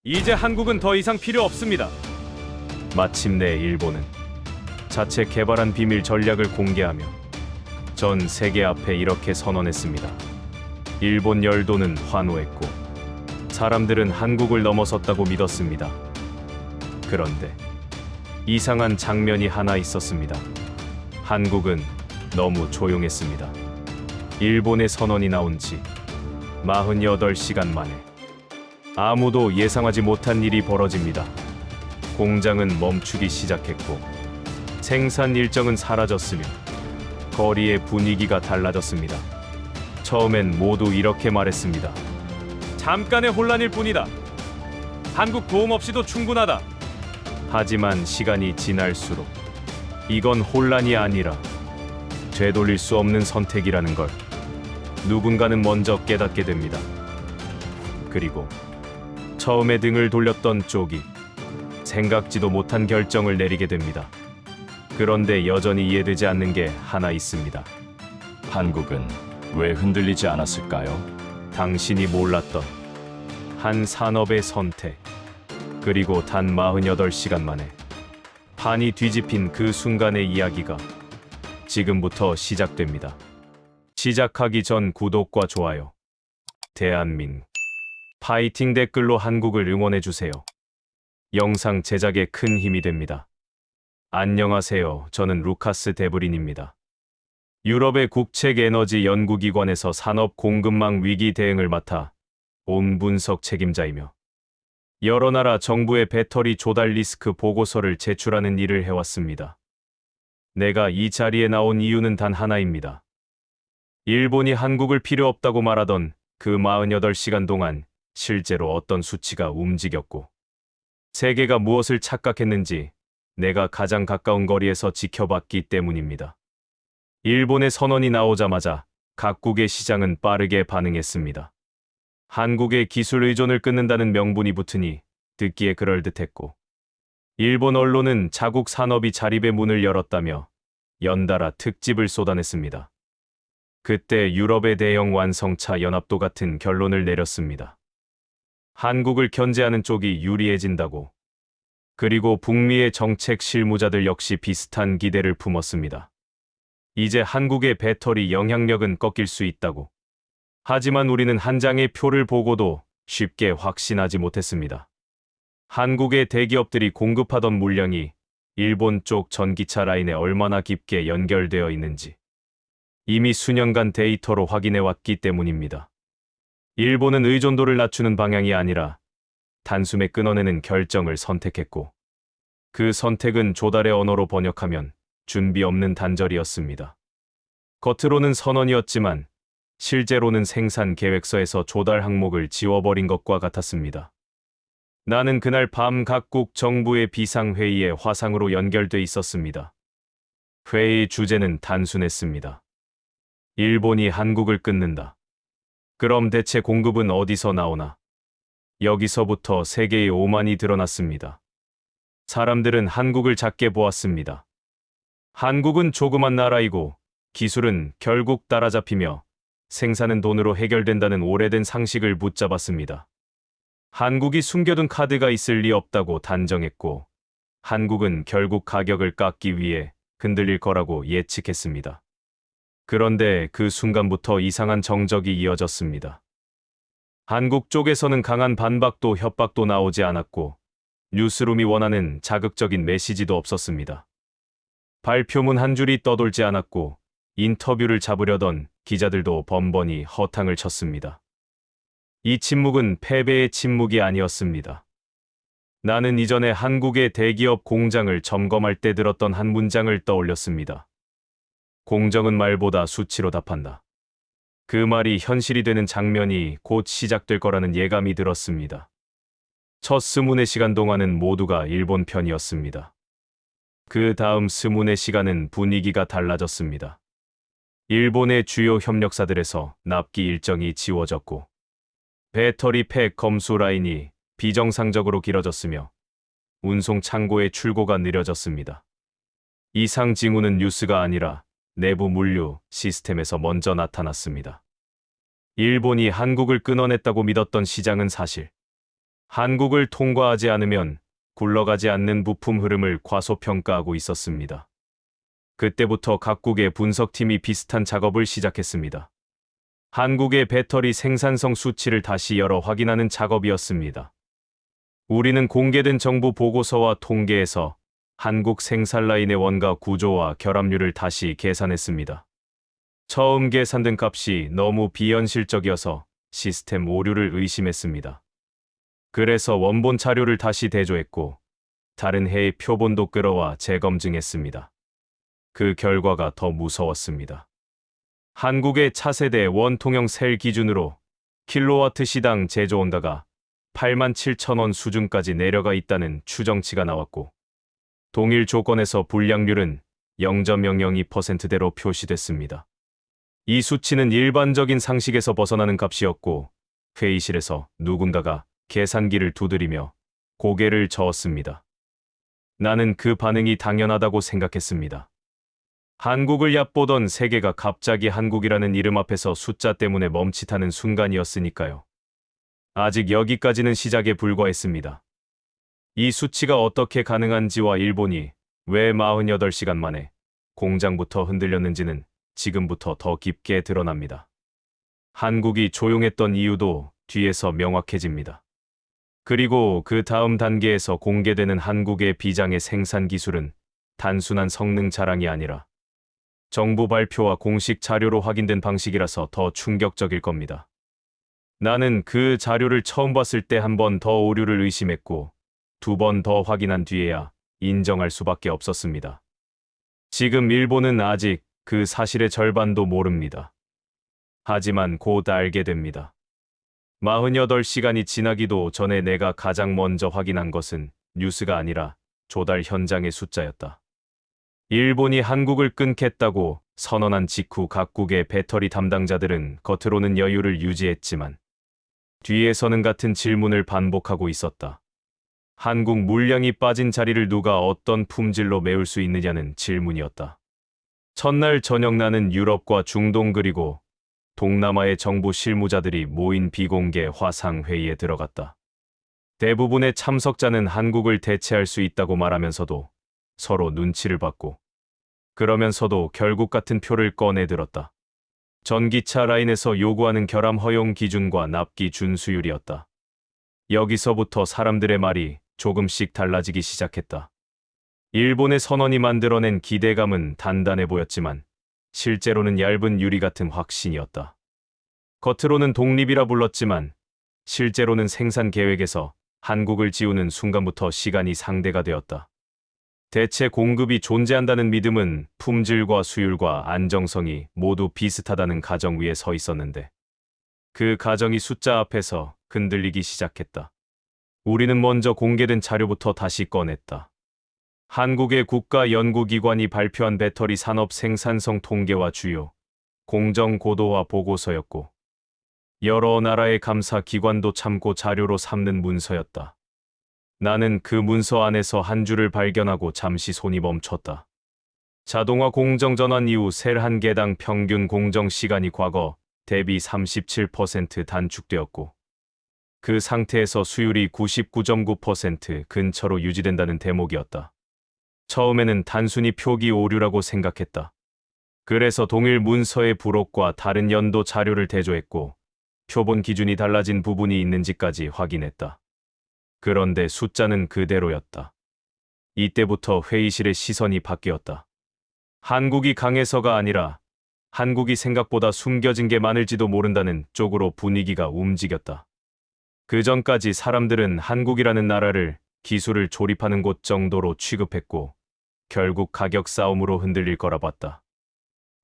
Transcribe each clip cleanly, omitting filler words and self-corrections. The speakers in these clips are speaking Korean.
이제 한국은 더 이상 필요 없습니다. 마침내 일본은 자체 개발한 비밀 전략을 공개하며 전 세계 앞에 이렇게 선언했습니다. 일본 열도는 환호했고 사람들은 한국을 넘어섰다고 믿었습니다. 그런데 이상한 장면이 하나 있었습니다. 한국은 너무 조용했습니다. 일본의 선언이 나온 지 48시간 만에 아무도 예상하지 못한 일이 벌어집니다. 공장은 멈추기 시작했고 생산 일정은 사라졌으며 거리의 분위기가 달라졌습니다. 처음엔 모두 이렇게 말했습니다. 잠깐의 혼란일 뿐이다. 한국 도움 없이도 충분하다. 하지만 시간이 지날수록 이건 혼란이 아니라 되돌릴 수 없는 선택이라는 걸 누군가는 먼저 깨닫게 됩니다. 그리고 처음에 등을 돌렸던 쪽이 생각지도 못한 결정을 내리게 됩니다. 그런데 여전히 이해되지 않는 게 하나 있습니다. 한국은 왜 흔들리지 않았을까요? 당신이 몰랐던 한 산업의 선택, 그리고 단 48시간 만에 판이 뒤집힌 그 순간의 이야기가 지금부터 시작됩니다. 시작하기 전 구독과 좋아요, 대한민국 파이팅 댓글로 한국을 응원해주세요. 영상 제작에 큰 힘이 됩니다. 안녕하세요. 저는 루카스 데브린입니다. 유럽의 국책에너지연구기관에서 산업 공급망 위기 대응을 맡아 온 분석 책임자이며 여러 나라 정부의 배터리 조달 리스크 보고서를 제출하는 일을 해왔습니다. 내가 이 자리에 나온 이유는 단 하나입니다. 일본이 한국을 필요 없다고 말하던 그 48시간 동안 실제로 어떤 수치가 움직였고 세계가 무엇을 착각했는지 내가 가장 가까운 거리에서 지켜봤기 때문입니다. 일본의 선언이 나오자마자 각국의 시장은 빠르게 반응했습니다. 한국의 기술 의존을 끊는다는 명분이 붙으니 듣기에 그럴듯했고 일본 언론은 자국 산업이 자립의 문을 열었다며 연달아 특집을 쏟아냈습니다. 그때 유럽의 대형 완성차 연합도 같은 결론을 내렸습니다. 한국을 견제하는 쪽이 유리해진다고. 그리고 북미의 정책 실무자들 역시 비슷한 기대를 품었습니다. 이제 한국의 배터리 영향력은 꺾일 수 있다고. 하지만 우리는 한 장의 표를 보고도 쉽게 확신하지 못했습니다. 한국의 대기업들이 공급하던 물량이 일본 쪽 전기차 라인에 얼마나 깊게 연결되어 있는지 이미 수년간 데이터로 확인해왔기 때문입니다. 일본은 의존도를 낮추는 방향이 아니라 단숨에 끊어내는 결정을 선택했고 그 선택은 조달의 언어로 번역하면 준비 없는 단절이었습니다. 겉으로는 선언이었지만 실제로는 생산 계획서에서 조달 항목을 지워버린 것과 같았습니다. 나는 그날 밤 각국 정부의 비상회의에 화상으로 연결돼 있었습니다. 회의 주제는 단순했습니다. 일본이 한국을 끊는다. 그럼 대체 공급은 어디서 나오나? 여기서부터 세계의 오만이 드러났습니다. 사람들은 한국을 작게 보았습니다. 한국은 조그만 나라이고 기술은 결국 따라잡히며 생산은 돈으로 해결된다는 오래된 상식을 붙잡았습니다. 한국이 숨겨둔 카드가 있을 리 없다고 단정했고 한국은 결국 가격을 깎기 위해 흔들릴 거라고 예측했습니다. 그런데 그 순간부터 이상한 정적이 이어졌습니다. 한국 쪽에서는 강한 반박도 협박도 나오지 않았고 뉴스룸이 원하는 자극적인 메시지도 없었습니다. 발표문 한 줄이 떠돌지 않았고 인터뷰를 잡으려던 기자들도 번번이 허탕을 쳤습니다. 이 침묵은 패배의 침묵이 아니었습니다. 나는 이전에 한국의 대기업 공장을 점검할 때 들었던 한 문장을 떠올렸습니다. 공정은 말보다 수치로 답한다. 그 말이 현실이 되는 장면이 곧 시작될 거라는 예감이 들었습니다. 첫 24시간 동안은 모두가 일본 편이었습니다. 그 다음 24시간은 분위기가 달라졌습니다. 일본의 주요 협력사들에서 납기 일정이 지워졌고 배터리 팩 검수 라인이 비정상적으로 길어졌으며 운송 창고의 출고가 느려졌습니다. 이상 징후는 뉴스가 아니라 내부 물류 시스템에서 먼저 나타났습니다. 일본이 한국을 끊어냈다고 믿었던 시장은 사실 한국을 통과하지 않으면 굴러가지 않는 부품 흐름을 과소평가하고 있었습니다. 그때부터 각국의 분석팀이 비슷한 작업을 시작했습니다. 한국의 배터리 생산성 수치를 다시 열어 확인하는 작업이었습니다. 우리는 공개된 정부 보고서와 통계에서 한국 생산 라인의 원가 구조와 결합률을 다시 계산했습니다. 처음 계산된 값이 너무 비현실적이어서 시스템 오류를 의심했습니다. 그래서 원본 자료를 다시 대조했고 다른 해의 표본도 끌어와 재검증했습니다. 그 결과가 더 무서웠습니다. 한국의 차세대 원통형 셀 기준으로 킬로와트 시당 제조 원가가 87,000원 수준까지 내려가 있다는 추정치가 나왔고 동일 조건에서 불량률은 0.002%대로 표시됐습니다. 이 수치는 일반적인 상식에서 벗어나는 값이었고 회의실에서 누군가가 계산기를 두드리며 고개를 저었습니다. 나는 그 반응이 당연하다고 생각했습니다. 한국을 얕보던 세계가 갑자기 한국이라는 이름 앞에서 숫자 때문에 멈칫하는 순간이었으니까요. 아직 여기까지는 시작에 불과했습니다. 이 수치가 어떻게 가능한지와 일본이 왜 48시간 만에 공장부터 흔들렸는지는 지금부터 더 깊게 드러납니다. 한국이 조용했던 이유도 뒤에서 명확해집니다. 그리고 그 다음 단계에서 공개되는 한국의 비장의 생산 기술은 단순한 성능 자랑이 아니라 정부 발표와 공식 자료로 확인된 방식이라서 더 충격적일 겁니다. 나는 그 자료를 처음 봤을 때 한 번 더 오류를 의심했고 2번 더 확인한 뒤에야 인정할 수밖에 없었습니다. 지금 일본은 아직 그 사실의 절반도 모릅니다. 하지만 곧 알게 됩니다. 48시간이 지나기도 전에 내가 가장 먼저 확인한 것은 뉴스가 아니라 조달 현장의 숫자였다. 일본이 한국을 끊겠다고 선언한 직후 각국의 배터리 담당자들은 겉으로는 여유를 유지했지만 뒤에서는 같은 질문을 반복하고 있었다. 한국 물량이 빠진 자리를 누가 어떤 품질로 메울 수 있느냐는 질문이었다. 첫날 저녁 나는 유럽과 중동 그리고 동남아의 정부 실무자들이 모인 비공개 화상회의에 들어갔다. 대부분의 참석자는 한국을 대체할 수 있다고 말하면서도 서로 눈치를 봤고 그러면서도 결국 같은 표를 꺼내 들었다. 전기차 라인에서 요구하는 결함 허용 기준과 납기 준수율이었다. 여기서부터 사람들의 말이 조금씩 달라지기 시작했다. 일본의 선언이 만들어낸 기대감은 단단해 보였지만 실제로는 얇은 유리 같은 확신이었다. 겉으로는 독립이라 불렀지만 실제로는 생산 계획에서 한국을 지우는 순간부터 시간이 상대가 되었다. 대체 공급이 존재한다는 믿음은 품질과 수율과 안정성이 모두 비슷하다는 가정 위에 서 있었는데 그 가정이 숫자 앞에서 흔들리기 시작했다. 우리는 먼저 공개된 자료부터 다시 꺼냈다. 한국의 국가연구기관이 발표한 배터리 산업 생산성 통계와 주요 공정 고도화 보고서였고 여러 나라의 감사 기관도 참고 자료로 삼는 문서였다. 나는 그 문서 안에서 한 줄을 발견하고 잠시 손이 멈췄다. 자동화 공정 전환 이후 셀 한 개당 평균 공정 시간이 과거 대비 37% 단축되었고 그 상태에서 수율이 99.9% 근처로 유지된다는 대목이었다. 처음에는 단순히 표기 오류라고 생각했다. 그래서 동일 문서의 부록과 다른 연도 자료를 대조했고 표본 기준이 달라진 부분이 있는지까지 확인했다. 그런데 숫자는 그대로였다. 이때부터 회의실의 시선이 바뀌었다. 한국이 강해서가 아니라 한국이 생각보다 숨겨진 게 많을지도 모른다는 쪽으로 분위기가 움직였다. 그 전까지 사람들은 한국이라는 나라를 기술을 조립하는 곳 정도로 취급했고 결국 가격 싸움으로 흔들릴 거라 봤다.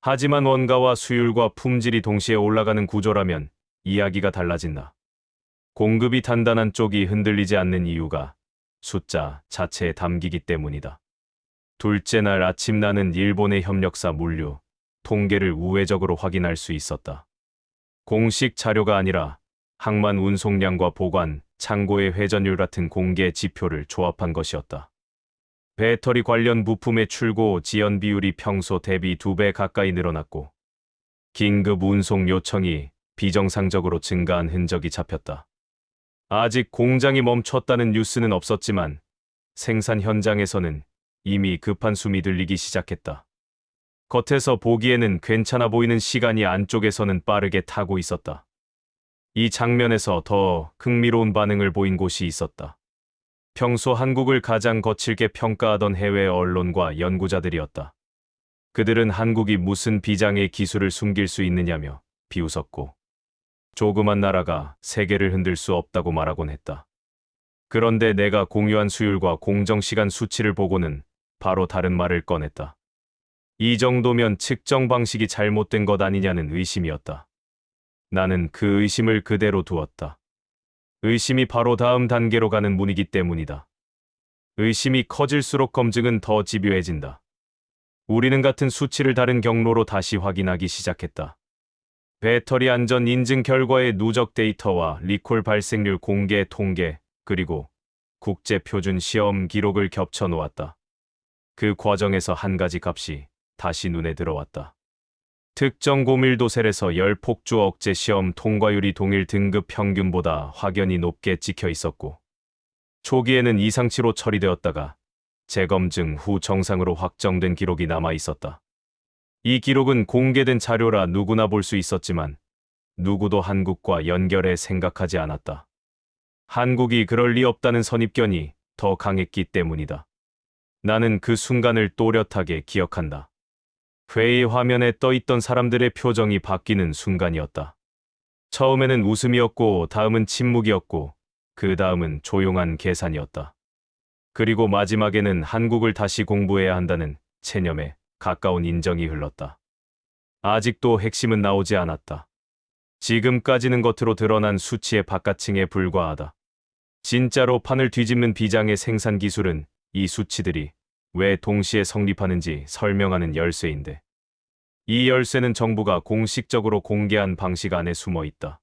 하지만 원가와 수율과 품질이 동시에 올라가는 구조라면 이야기가 달라진다. 공급이 단단한 쪽이 흔들리지 않는 이유가 숫자 자체에 담기기 때문이다. 둘째 날 아침 나는 일본의 협력사 물류, 통계를 우회적으로 확인할 수 있었다. 공식 자료가 아니라 항만 운송량과 보관, 창고의 회전율 같은 공개 지표를 조합한 것이었다. 배터리 관련 부품의 출고 지연 비율이 평소 대비 2배 가까이 늘어났고 긴급 운송 요청이 비정상적으로 증가한 흔적이 잡혔다. 아직 공장이 멈췄다는 뉴스는 없었지만 생산 현장에서는 이미 급한 숨이 들리기 시작했다. 겉에서 보기에는 괜찮아 보이는 시간이 안쪽에서는 빠르게 타고 있었다. 이 장면에서 더 흥미로운 반응을 보인 곳이 있었다. 평소 한국을 가장 거칠게 평가하던 해외 언론과 연구자들이었다. 그들은 한국이 무슨 비장의 기술을 숨길 수 있느냐며 비웃었고, 조그만 나라가 세계를 흔들 수 없다고 말하곤 했다. 그런데 내가 공유한 수율과 공정시간 수치를 보고는 바로 다른 말을 꺼냈다. 이 정도면 측정 방식이 잘못된 것 아니냐는 의심이었다. 나는 그 의심을 그대로 두었다. 의심이 바로 다음 단계로 가는 문이기 때문이다. 의심이 커질수록 검증은 더 집요해진다. 우리는 같은 수치를 다른 경로로 다시 확인하기 시작했다. 배터리 안전 인증 결과의 누적 데이터와 리콜 발생률 공개 통계, 그리고 국제 표준 시험 기록을 겹쳐 놓았다. 그 과정에서 한 가지 값이 다시 눈에 들어왔다. 특정 고밀도 셀에서 열 폭주 억제 시험 통과율이 동일 등급 평균보다 확연히 높게 찍혀 있었고, 초기에는 이상치로 처리되었다가 재검증 후 정상으로 확정된 기록이 남아 있었다. 이 기록은 공개된 자료라 누구나 볼 수 있었지만 누구도 한국과 연결해 생각하지 않았다. 한국이 그럴 리 없다는 선입견이 더 강했기 때문이다. 나는 그 순간을 또렷하게 기억한다. 회의 화면에 떠있던 사람들의 표정이 바뀌는 순간이었다. 처음에는 웃음이었고, 다음은 침묵이었고, 그 다음은 조용한 계산이었다. 그리고 마지막에는 한국을 다시 공부해야 한다는 체념에 가까운 인정이 흘렀다. 아직도 핵심은 나오지 않았다. 지금까지는 겉으로 드러난 수치의 바깥층에 불과하다. 진짜로 판을 뒤집는 비장의 생산 기술은 이 수치들이 왜 동시에 성립하는지 설명하는 열쇠인데, 이 열쇠는 정부가 공식적으로 공개한 방식 안에 숨어 있다.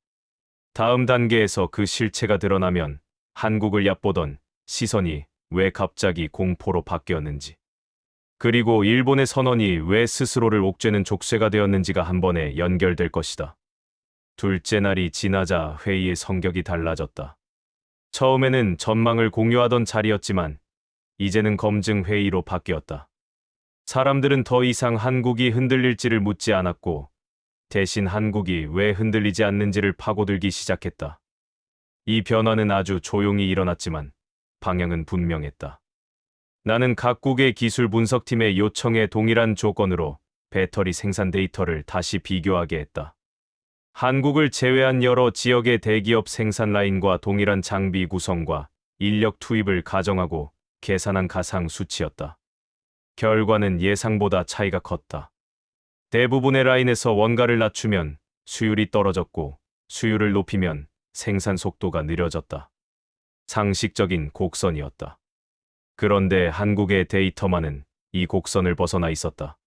다음 단계에서 그 실체가 드러나면 한국을 얕보던 시선이 왜 갑자기 공포로 바뀌었는지, 그리고 일본의 선언이 왜 스스로를 옥죄는 족쇄가 되었는지가 한 번에 연결될 것이다. 둘째 날이 지나자 회의의 성격이 달라졌다. 처음에는 전망을 공유하던 자리였지만 이제는 검증 회의로 바뀌었다. 사람들은 더 이상 한국이 흔들릴지를 묻지 않았고, 대신 한국이 왜 흔들리지 않는지를 파고들기 시작했다. 이 변화는 아주 조용히 일어났지만 방향은 분명했다. 나는 각국의 기술 분석팀의 요청에 동일한 조건으로 배터리 생산 데이터를 다시 비교하게 했다. 한국을 제외한 여러 지역의 대기업 생산 라인과 동일한 장비 구성과 인력 투입을 가정하고 계산한 가상 수치였다. 결과는 예상보다 차이가 컸다. 대부분의 라인에서 원가를 낮추면 수율이 떨어졌고, 수율을 높이면 생산 속도가 느려졌다. 상식적인 곡선이었다. 그런데 한국의 데이터만은 이 곡선을 벗어나 있었다.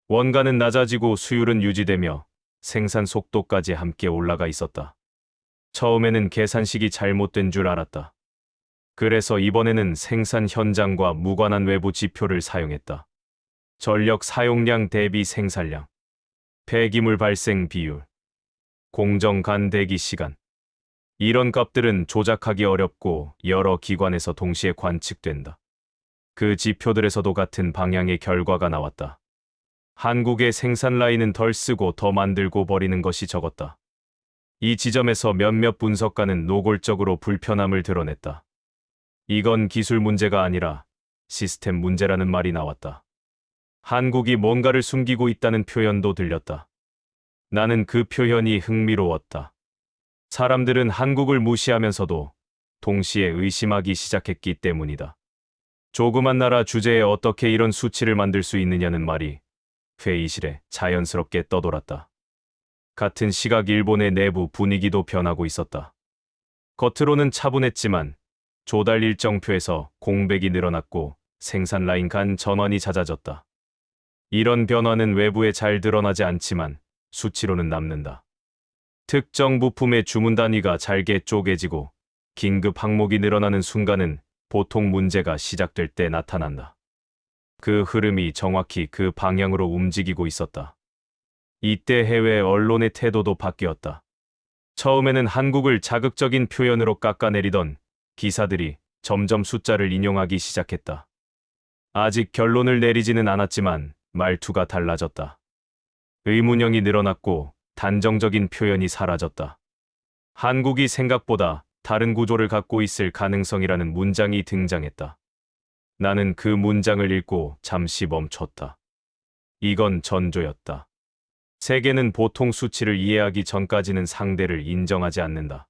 원가는 낮아지고 수율은 유지되며 생산 속도까지 함께 올라가 있었다. 처음에는 계산식이 잘못된 줄 알았다. 그래서 이번에는 생산 현장과 무관한 외부 지표를 사용했다. 전력 사용량 대비 생산량, 폐기물 발생 비율, 공정 간 대기 시간. 이런 값들은 조작하기 어렵고 여러 기관에서 동시에 관측된다. 그 지표들에서도 같은 방향의 결과가 나왔다. 한국의 생산 라인은 덜 쓰고 더 만들고 버리는 것이 적었다. 이 지점에서 몇몇 분석가는 노골적으로 불편함을 드러냈다. 이건 기술 문제가 아니라 시스템 문제라는 말이 나왔다. 한국이 뭔가를 숨기고 있다는 표현도 들렸다. 나는 그 표현이 흥미로웠다. 사람들은 한국을 무시하면서도 동시에 의심하기 시작했기 때문이다. 조그만 나라 주제에 어떻게 이런 수치를 만들 수 있느냐는 말이 회의실에 자연스럽게 떠돌았다. 같은 시각 일본의 내부 분위기도 변하고 있었다. 겉으로는 차분했지만 조달 일정표에서 공백이 늘어났고 생산 라인 간 전환이 잦아졌다. 이런 변화는 외부에 잘 드러나지 않지만 수치로는 남는다. 특정 부품의 주문 단위가 잘게 쪼개지고 긴급 항목이 늘어나는 순간은 보통 문제가 시작될 때 나타난다. 그 흐름이 정확히 그 방향으로 움직이고 있었다. 이때 해외 언론의 태도도 바뀌었다. 처음에는 한국을 자극적인 표현으로 깎아내리던 기사들이 점점 숫자를 인용하기 시작했다. 아직 결론을 내리지는 않았지만 말투가 달라졌다. 의문형이 늘어났고 단정적인 표현이 사라졌다. 한국이 생각보다 다른 구조를 갖고 있을 가능성이라는 문장이 등장했다. 나는 그 문장을 읽고 잠시 멈췄다. 이건 전조였다. 세계는 보통 수치를 이해하기 전까지는 상대를 인정하지 않는다.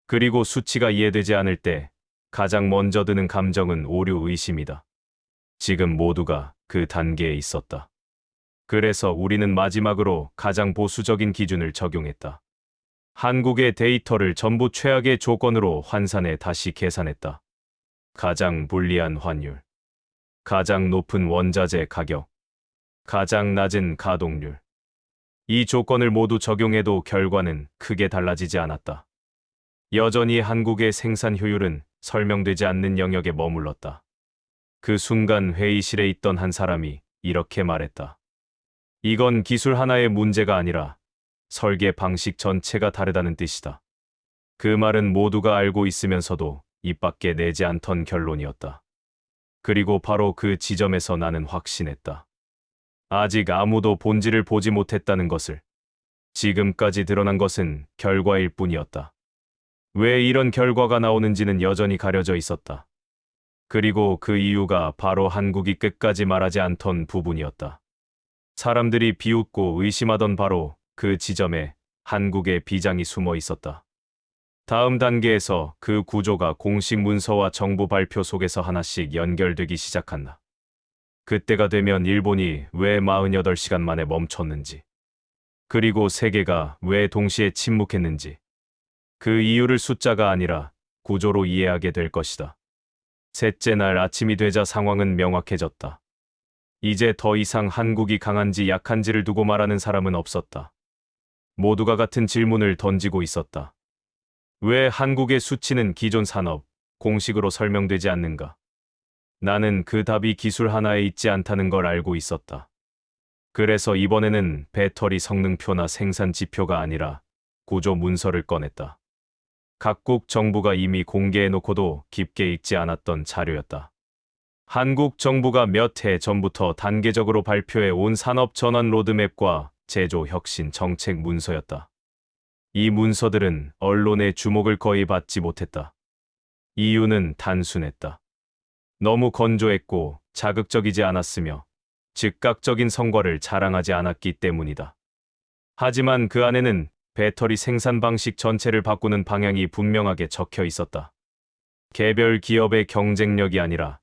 그리고 수치가 이해되지 않을 때 가장 먼저 드는 감정은 오류 의심이다. 지금 모두가 그 단계에 있었다. 그래서 우리는 마지막으로 가장 보수적인 기준을 적용했다. 한국의 데이터를 전부 최악의 조건으로 환산해 다시 계산했다. 가장 불리한 환율, 가장 높은 원자재 가격, 가장 낮은 가동률. 이 조건을 모두 적용해도 결과는 크게 달라지지 않았다. 여전히 한국의 생산 효율은 설명되지 않는 영역에 머물렀다. 그 순간 회의실에 있던 한 사람이 이렇게 말했다. 이건 기술 하나의 문제가 아니라 설계 방식 전체가 다르다는 뜻이다. 그 말은 모두가 알고 있으면서도 입 밖에 내지 않던 결론이었다. 그리고 바로 그 지점에서 나는 확신했다. 아직 아무도 본질을 보지 못했다는 것을. 지금까지 드러난 것은 결과일 뿐이었다. 왜 이런 결과가 나오는지는 여전히 가려져 있었다. 그리고 그 이유가 바로 한국이 끝까지 말하지 않던 부분이었다. 사람들이 비웃고 의심하던 바로 그 지점에 한국의 비장이 숨어 있었다. 다음 단계에서 그 구조가 공식 문서와 정부 발표 속에서 하나씩 연결되기 시작한다. 그때가 되면 일본이 왜 48시간 만에 멈췄는지, 그리고 세계가 왜 동시에 침묵했는지, 그 이유를 숫자가 아니라 구조로 이해하게 될 것이다. 셋째 날 아침이 되자 상황은 명확해졌다. 이제 더 이상 한국이 강한지 약한지를 두고 말하는 사람은 없었다. 모두가 같은 질문을 던지고 있었다. 왜 한국의 수치는 기존 산업, 공식으로 설명되지 않는가? 나는 그 답이 기술 하나에 있지 않다는 걸 알고 있었다. 그래서 이번에는 배터리 성능표나 생산 지표가 아니라 구조 문서를 꺼냈다. 각국 정부가 이미 공개해놓고도 깊게 읽지 않았던 자료였다. 한국 정부가 몇 해 전부터 단계적으로 발표해 온 산업 전환 로드맵과 제조 혁신 정책 문서였다. 이 문서들은 언론의 주목을 거의 받지 못했다. 이유는 단순했다. 너무 건조했고 자극적이지 않았으며 즉각적인 성과를 자랑하지 않았기 때문이다. 하지만 그 안에는 배터리 생산 방식 전체를 바꾸는 방향이 분명하게 적혀 있었다. 개별 기업의 경쟁력이 아니라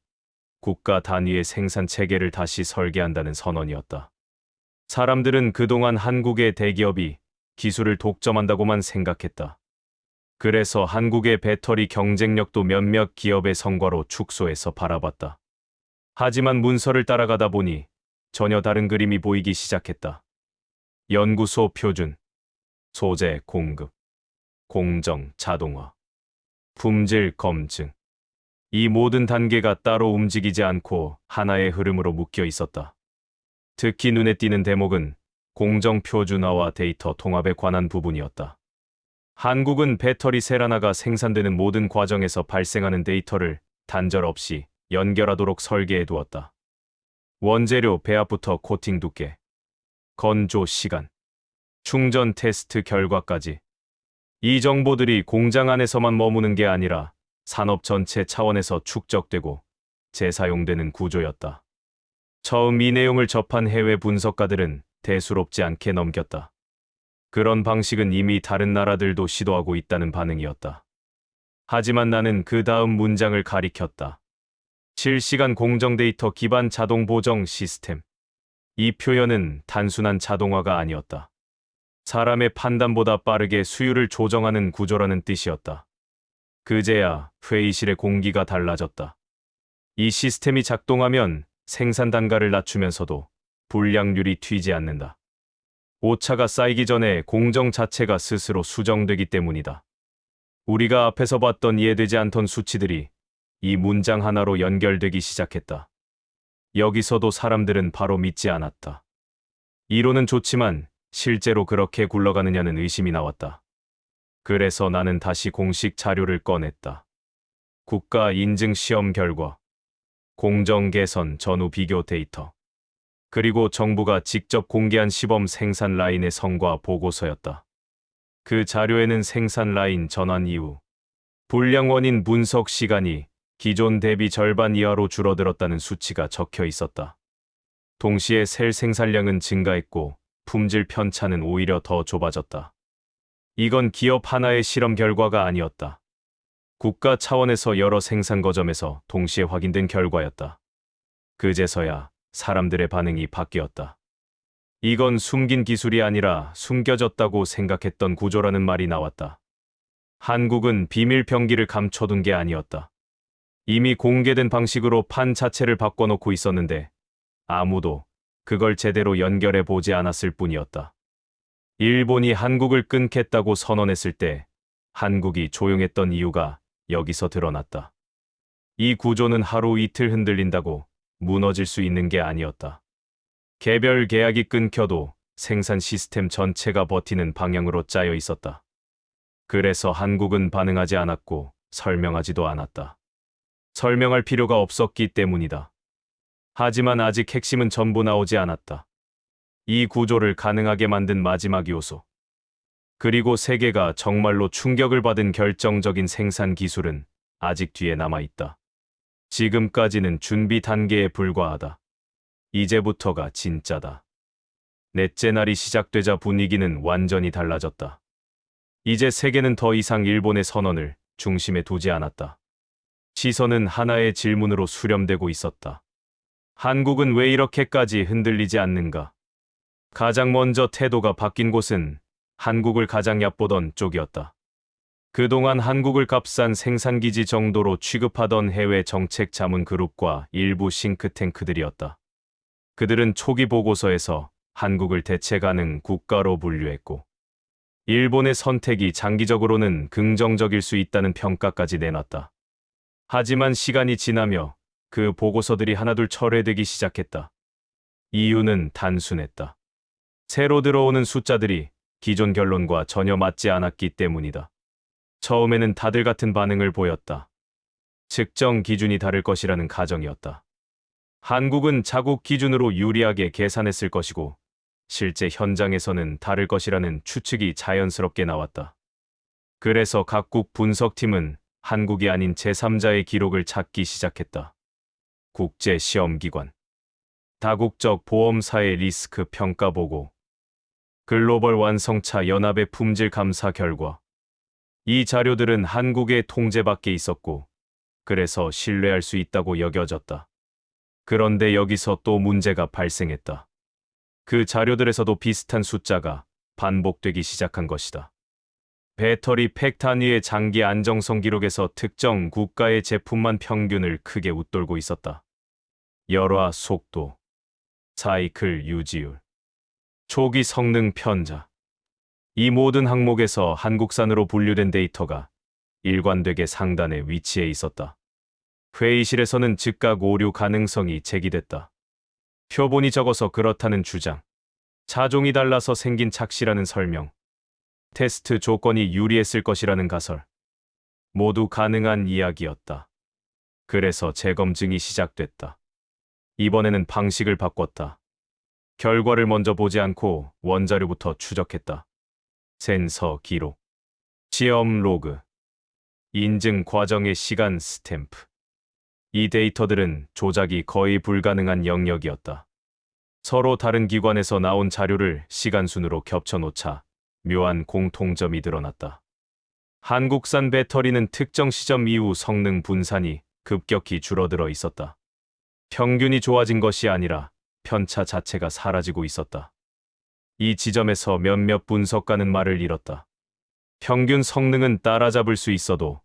국가 단위의 생산 체계를 다시 설계한다는 선언이었다. 사람들은 그동안 한국의 대기업이 기술을 독점한다고만 생각했다. 그래서 한국의 배터리 경쟁력도 몇몇 기업의 성과로 축소해서 바라봤다. 하지만 문서를 따라가다 보니 전혀 다른 그림이 보이기 시작했다. 연구소 표준, 소재 공급, 공정 자동화, 품질 검증. 이 모든 단계가 따로 움직이지 않고 하나의 흐름으로 묶여 있었다. 특히 눈에 띄는 대목은 공정 표준화와 데이터 통합에 관한 부분이었다. 한국은 배터리 셀 하나가 생산되는 모든 과정에서 발생하는 데이터를 단절 없이 연결하도록 설계해 두었다. 원재료 배합부터 코팅 두께, 건조 시간, 충전 테스트 결과까지. 이 정보들이 공장 안에서만 머무는 게 아니라 산업 전체 차원에서 축적되고 재사용되는 구조였다. 처음 이 내용을 접한 해외 분석가들은 대수롭지 않게 넘겼다. 그런 방식은 이미 다른 나라들도 시도하고 있다는 반응이었다. 하지만 나는 그 다음 문장을 가리켰다. 실시간 공정 데이터 기반 자동 보정 시스템. 이 표현은 단순한 자동화가 아니었다. 사람의 판단보다 빠르게 수율을 조정하는 구조라는 뜻이었다. 그제야 회의실의 공기가 달라졌다. 이 시스템이 작동하면 생산 단가를 낮추면서도 불량률이 튀지 않는다. 오차가 쌓이기 전에 공정 자체가 스스로 수정되기 때문이다. 우리가 앞에서 봤던 이해되지 않던 수치들이 이 문장 하나로 연결되기 시작했다. 여기서도 사람들은 바로 믿지 않았다. 이론은 좋지만 실제로 그렇게 굴러가느냐는 의심이 나왔다. 그래서 나는 다시 공식 자료를 꺼냈다. 국가 인증 시험 결과, 공정 개선 전후 비교 데이터, 그리고 정부가 직접 공개한 시범 생산 라인의 성과 보고서였다. 그 자료에는 생산 라인 전환 이후 불량 원인 분석 시간이 기존 대비 절반 이하로 줄어들었다는 수치가 적혀 있었다. 동시에 셀 생산량은 증가했고 품질 편차는 오히려 더 좁아졌다. 이건 기업 하나의 실험 결과가 아니었다. 국가 차원에서 여러 생산 거점에서 동시에 확인된 결과였다. 그제서야 사람들의 반응이 바뀌었다. 이건 숨긴 기술이 아니라 숨겨졌다고 생각했던 구조라는 말이 나왔다. 한국은 비밀 병기를 감춰둔 게 아니었다. 이미 공개된 방식으로 판 자체를 바꿔놓고 있었는데 아무도 그걸 제대로 연결해 보지 않았을 뿐이었다. 일본이 한국을 끊겠다고 선언했을 때 한국이 조용했던 이유가 여기서 드러났다. 이 구조는 하루 이틀 흔들린다고 무너질 수 있는 게 아니었다. 개별 계약이 끊겨도 생산 시스템 전체가 버티는 방향으로 짜여 있었다. 그래서 한국은 반응하지 않았고 설명하지도 않았다. 설명할 필요가 없었기 때문이다. 하지만 아직 핵심은 전부 나오지 않았다. 이 구조를 가능하게 만든 마지막 요소. 그리고 세계가 정말로 충격을 받은 결정적인 생산 기술은 아직 뒤에 남아있다. 지금까지는 준비 단계에 불과하다. 이제부터가 진짜다. 넷째 날이 시작되자 분위기는 완전히 달라졌다. 이제 세계는 더 이상 일본의 선언을 중심에 두지 않았다. 시선은 하나의 질문으로 수렴되고 있었다. 한국은 왜 이렇게까지 흔들리지 않는가? 가장 먼저 태도가 바뀐 곳은 한국을 가장 얕보던 쪽이었다. 그동안 한국을 값싼 생산기지 정도로 취급하던 해외 정책 자문 그룹과 일부 싱크탱크들이었다. 그들은 초기 보고서에서 한국을 대체 가능 국가로 분류했고, 일본의 선택이 장기적으로는 긍정적일 수 있다는 평가까지 내놨다. 하지만 시간이 지나며 그 보고서들이 하나둘 철회되기 시작했다. 이유는 단순했다. 새로 들어오는 숫자들이 기존 결론과 전혀 맞지 않았기 때문이다. 처음에는 다들 같은 반응을 보였다. 측정 기준이 다를 것이라는 가정이었다. 한국은 자국 기준으로 유리하게 계산했을 것이고 실제 현장에서는 다를 것이라는 추측이 자연스럽게 나왔다. 그래서 각국 분석팀은 한국이 아닌 제3자의 기록을 찾기 시작했다. 국제시험기관, 다국적 보험사의 리스크 평가 보고, 글로벌 완성차 연합의 품질 감사 결과. 이 자료들은 한국의 통제 밖에 있었고, 그래서 신뢰할 수 있다고 여겨졌다. 그런데 여기서 또 문제가 발생했다. 그 자료들에서도 비슷한 숫자가 반복되기 시작한 것이다. 배터리 팩 단위의 장기 안정성 기록에서 특정 국가의 제품만 평균을 크게 웃돌고 있었다. 열화 속도, 사이클 유지율, 초기 성능 편자. 이 모든 항목에서 한국산으로 분류된 데이터가 일관되게 상단에 위치해 있었다. 회의실에서는 즉각 오류 가능성이 제기됐다. 표본이 적어서 그렇다는 주장, 차종이 달라서 생긴 착시라는 설명, 테스트 조건이 유리했을 것이라는 가설. 모두 가능한 이야기였다. 그래서 재검증이 시작됐다. 이번에는 방식을 바꿨다. 결과를 먼저 보지 않고 원자료부터 추적했다. 센서 기록, 시험 로그, 인증 과정의 시간 스탬프. 이 데이터들은 조작이 거의 불가능한 영역이었다. 서로 다른 기관에서 나온 자료를 시간순으로 겹쳐놓자 묘한 공통점이 드러났다. 한국산 배터리는 특정 시점 이후 성능 분산이 급격히 줄어들어 있었다. 평균이 좋아진 것이 아니라 편차 자체가 사라지고 있었다. 이 지점에서 몇몇 분석가는 말을 잃었다. 평균 성능은 따라잡을 수 있어도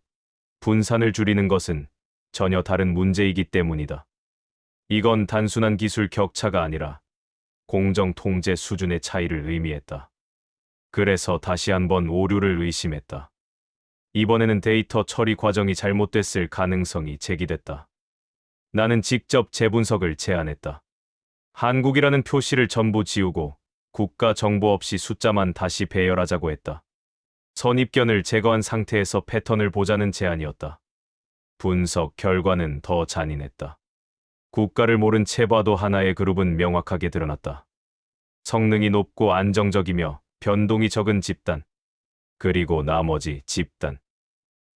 분산을 줄이는 것은 전혀 다른 문제이기 때문이다. 이건 단순한 기술 격차가 아니라 공정 통제 수준의 차이를 의미했다. 그래서 다시 한번 오류를 의심했다. 이번에는 데이터 처리 과정이 잘못됐을 가능성이 제기됐다. 나는 직접 재분석을 제안했다. 한국이라는 표시를 전부 지우고 국가 정보 없이 숫자만 다시 배열하자고 했다. 선입견을 제거한 상태에서 패턴을 보자는 제안이었다. 분석 결과는 더 잔인했다. 국가를 모른 채 봐도 하나의 그룹은 명확하게 드러났다. 성능이 높고 안정적이며 변동이 적은 집단, 그리고 나머지 집단.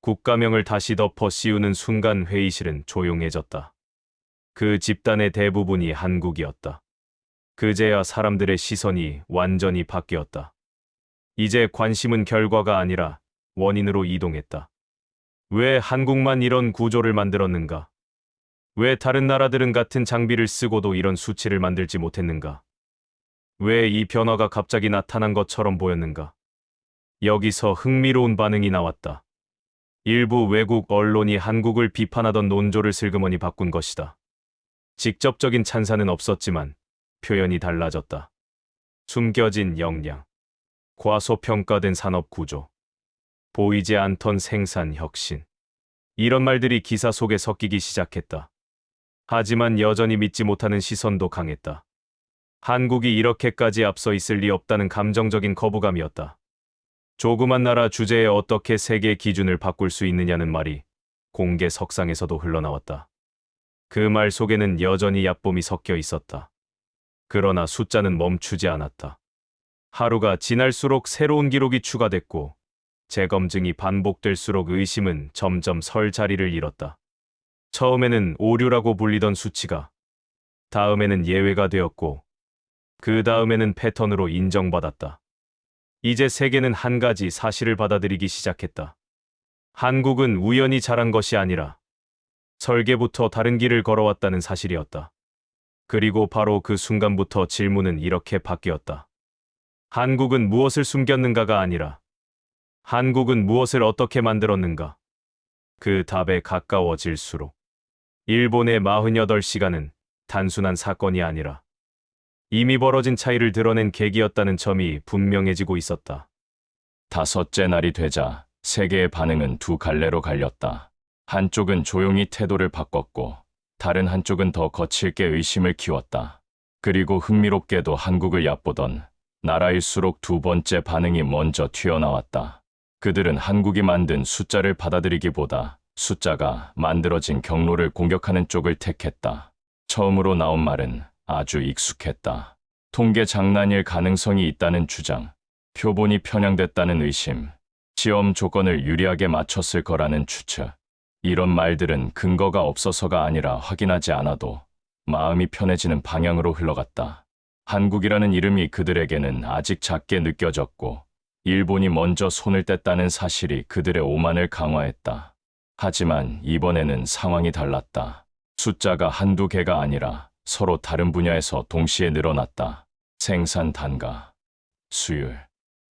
국가명을 다시 덮어 씌우는 순간 회의실은 조용해졌다. 그 집단의 대부분이 한국이었다. 그제야 사람들의 시선이 완전히 바뀌었다. 이제 관심은 결과가 아니라 원인으로 이동했다. 왜 한국만 이런 구조를 만들었는가? 왜 다른 나라들은 같은 장비를 쓰고도 이런 수치를 만들지 못했는가? 왜 이 변화가 갑자기 나타난 것처럼 보였는가? 여기서 흥미로운 반응이 나왔다. 일부 외국 언론이 한국을 비판하던 논조를 슬그머니 바꾼 것이다. 직접적인 찬사는 없었지만 표현이 달라졌다. 숨겨진 역량, 과소평가된 산업 구조, 보이지 않던 생산 혁신. 이런 말들이 기사 속에 섞이기 시작했다. 하지만 여전히 믿지 못하는 시선도 강했다. 한국이 이렇게까지 앞서 있을 리 없다는 감정적인 거부감이었다. 조그만 나라 주제에 어떻게 세계 기준을 바꿀 수 있느냐는 말이 공개 석상에서도 흘러나왔다. 그 말 속에는 여전히 얕봄이 섞여 있었다. 그러나 숫자는 멈추지 않았다. 하루가 지날수록 새로운 기록이 추가됐고 재검증이 반복될수록 의심은 점점 설 자리를 잃었다. 처음에는 오류라고 불리던 수치가 다음에는 예외가 되었고 그 다음에는 패턴으로 인정받았다. 이제 세계는 한 가지 사실을 받아들이기 시작했다. 한국은 우연히 자란 것이 아니라 설계부터 다른 길을 걸어왔다는 사실이었다. 그리고 바로 그 순간부터 질문은 이렇게 바뀌었다. 한국은 무엇을 숨겼는가가 아니라 한국은 무엇을 어떻게 만들었는가? 그 답에 가까워질수록 일본의 48시간은 단순한 사건이 아니라 이미 벌어진 차이를 드러낸 계기였다는 점이 분명해지고 있었다. 다섯째 날이 되자 세계의 반응은 두 갈래로 갈렸다. 한쪽은 조용히 태도를 바꿨고 다른 한쪽은 더 거칠게 의심을 키웠다. 그리고 흥미롭게도 한국을 얕보던 나라일수록 두 번째 반응이 먼저 튀어나왔다. 그들은 한국이 만든 숫자를 받아들이기보다 숫자가 만들어진 경로를 공격하는 쪽을 택했다. 처음으로 나온 말은 아주 익숙했다. 통계 장난일 가능성이 있다는 주장, 표본이 편향됐다는 의심, 시험 조건을 유리하게 맞췄을 거라는 추측. 이런 말들은 근거가 없어서가 아니라 확인하지 않아도 마음이 편해지는 방향으로 흘러갔다. 한국이라는 이름이 그들에게는 아직 작게 느껴졌고 일본이 먼저 손을 뗐다는 사실이 그들의 오만을 강화했다. 하지만 이번에는 상황이 달랐다. 숫자가 한두 개가 아니라 서로 다른 분야에서 동시에 늘어났다. 생산 단가, 수율,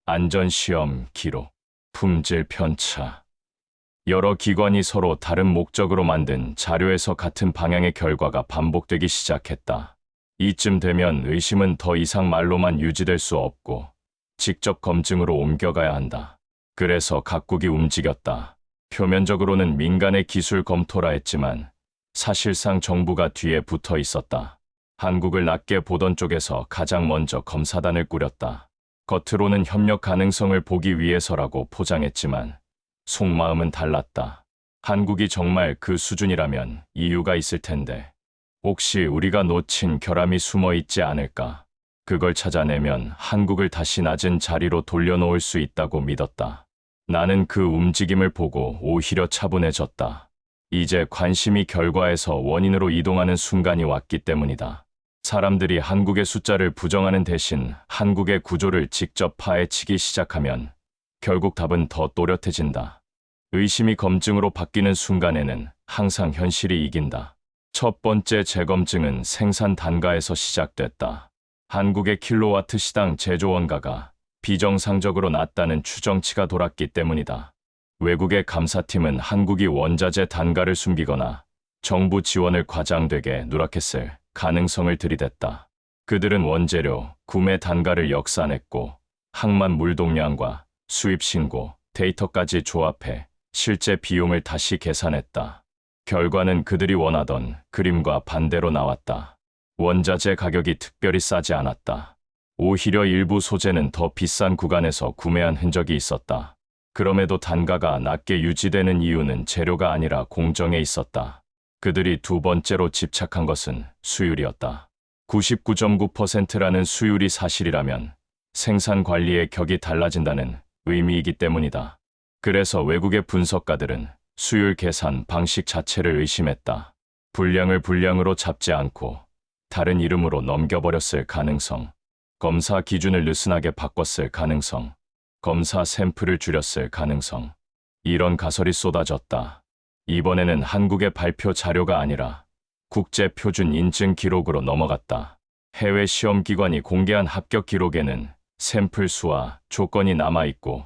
안전시험 기록, 품질 편차. 여러 기관이 서로 다른 목적으로 만든 자료에서 같은 방향의 결과가 반복되기 시작했다. 이쯤 되면 의심은 더 이상 말로만 유지될 수 없고 직접 검증으로 옮겨가야 한다. 그래서 각국이 움직였다. 표면적으로는 민간의 기술 검토라 했지만 사실상 정부가 뒤에 붙어 있었다. 한국을 낮게 보던 쪽에서 가장 먼저 검사단을 꾸렸다. 겉으로는 협력 가능성을 보기 위해서라고 포장했지만 속마음은 달랐다. 한국이 정말 그 수준이라면 이유가 있을 텐데 혹시 우리가 놓친 결함이 숨어 있지 않을까? 그걸 찾아내면 한국을 다시 낮은 자리로 돌려놓을 수 있다고 믿었다. 나는 그 움직임을 보고 오히려 차분해졌다. 이제 관심이 결과에서 원인으로 이동하는 순간이 왔기 때문이다. 사람들이 한국의 숫자를 부정하는 대신 한국의 구조를 직접 파헤치기 시작하면 결국 답은 더 또렷해진다. 의심이 검증으로 바뀌는 순간에는 항상 현실이 이긴다. 첫 번째 재검증은 생산 단가에서 시작됐다. 한국의 킬로와트 시당 제조 원가가 비정상적으로 낮다는 추정치가 돌았기 때문이다. 외국의 감사팀은 한국이 원자재 단가를 숨기거나 정부 지원을 과장되게 누락했을 가능성을 들이댔다. 그들은 원재료, 구매 단가를 역산했고 항만 물동량과 수입 신고, 데이터까지 조합해 실제 비용을 다시 계산했다. 결과는 그들이 원하던 그림과 반대로 나왔다. 원자재 가격이 특별히 싸지 않았다. 오히려 일부 소재는 더 비싼 구간에서 구매한 흔적이 있었다. 그럼에도 단가가 낮게 유지되는 이유는 재료가 아니라 공정에 있었다. 그들이 두 번째로 집착한 것은 수율이었다. 99.9%라는 수율이 사실이라면 생산 관리의 격이 달라진다는 의미이기 때문이다. 그래서 외국의 분석가들은 수율 계산 방식 자체를 의심했다. 분량을 분량으로 잡지 않고 다른 이름으로 넘겨버렸을 가능성, 검사 기준을 느슨하게 바꿨을 가능성, 검사 샘플을 줄였을 가능성. 이런 가설이 쏟아졌다. 이번에는 한국의 발표 자료가 아니라 국제 표준 인증 기록으로 넘어갔다. 해외 시험 기관이 공개한 합격 기록에는 샘플 수와 조건이 남아있고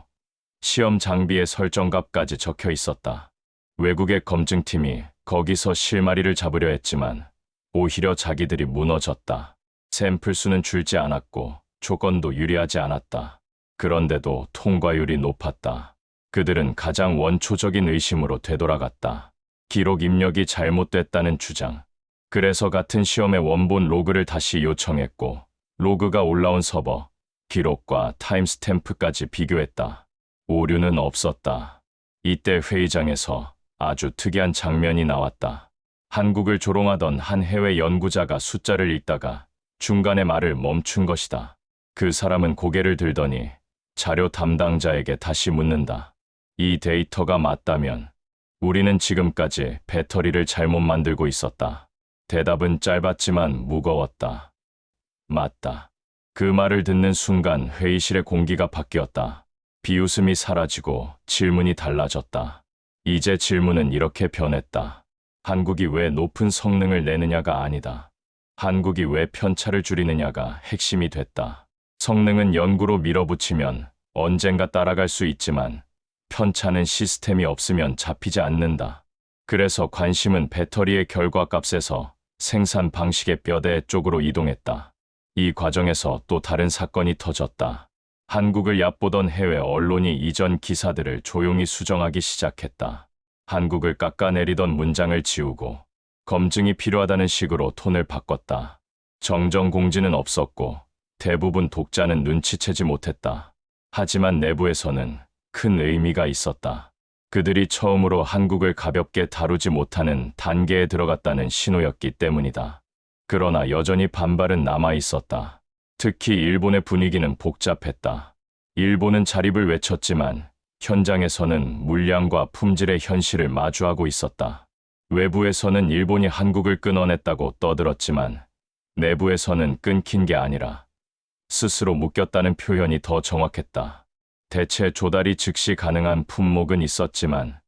시험 장비의 설정값까지 적혀 있었다. 외국의 검증팀이 거기서 실마리를 잡으려 했지만 오히려 자기들이 무너졌다. 샘플 수는 줄지 않았고 조건도 유리하지 않았다. 그런데도 통과율이 높았다. 그들은 가장 원초적인 의심으로 되돌아갔다. 기록 입력이 잘못됐다는 주장. 그래서 같은 시험의 원본 로그를 다시 요청했고 로그가 올라온 서버, 기록과 타임스탬프까지 비교했다. 오류는 없었다. 이때 회의장에서 아주 특이한 장면이 나왔다. 한국을 조롱하던 한 해외 연구자가 숫자를 읽다가 중간에 말을 멈춘 것이다. 그 사람은 고개를 들더니 자료 담당자에게 다시 묻는다. 이 데이터가 맞다면 우리는 지금까지 배터리를 잘못 만들고 있었다. 대답은 짧았지만 무거웠다. 맞다. 그 말을 듣는 순간 회의실의 공기가 바뀌었다. 비웃음이 사라지고 질문이 달라졌다. 이제 질문은 이렇게 변했다. 한국이 왜 높은 성능을 내느냐가 아니다. 한국이 왜 편차를 줄이느냐가 핵심이 됐다. 성능은 연구로 밀어붙이면 언젠가 따라갈 수 있지만 편차는 시스템이 없으면 잡히지 않는다. 그래서 관심은 배터리의 결과값에서 생산 방식의 뼈대 쪽으로 이동했다. 이 과정에서 또 다른 사건이 터졌다. 한국을 얕보던 해외 언론이 이전 기사들을 조용히 수정하기 시작했다. 한국을 깎아내리던 문장을 지우고 검증이 필요하다는 식으로 톤을 바꿨다. 정정 공지는 없었고 대부분 독자는 눈치채지 못했다. 하지만 내부에서는 큰 의미가 있었다. 그들이 처음으로 한국을 가볍게 다루지 못하는 단계에 들어갔다는 신호였기 때문이다. 그러나 여전히 반발은 남아 있었다. 특히 일본의 분위기는 복잡했다. 일본은 자립을 외쳤지만 현장에서는 물량과 품질의 현실을 마주하고 있었다. 외부에서는 일본이 한국을 끊어냈다고 떠들었지만 내부에서는 끊긴 게 아니라 스스로 묶였다는 표현이 더 정확했다. 대체 조달이 즉시 가능한 품목은 있었지만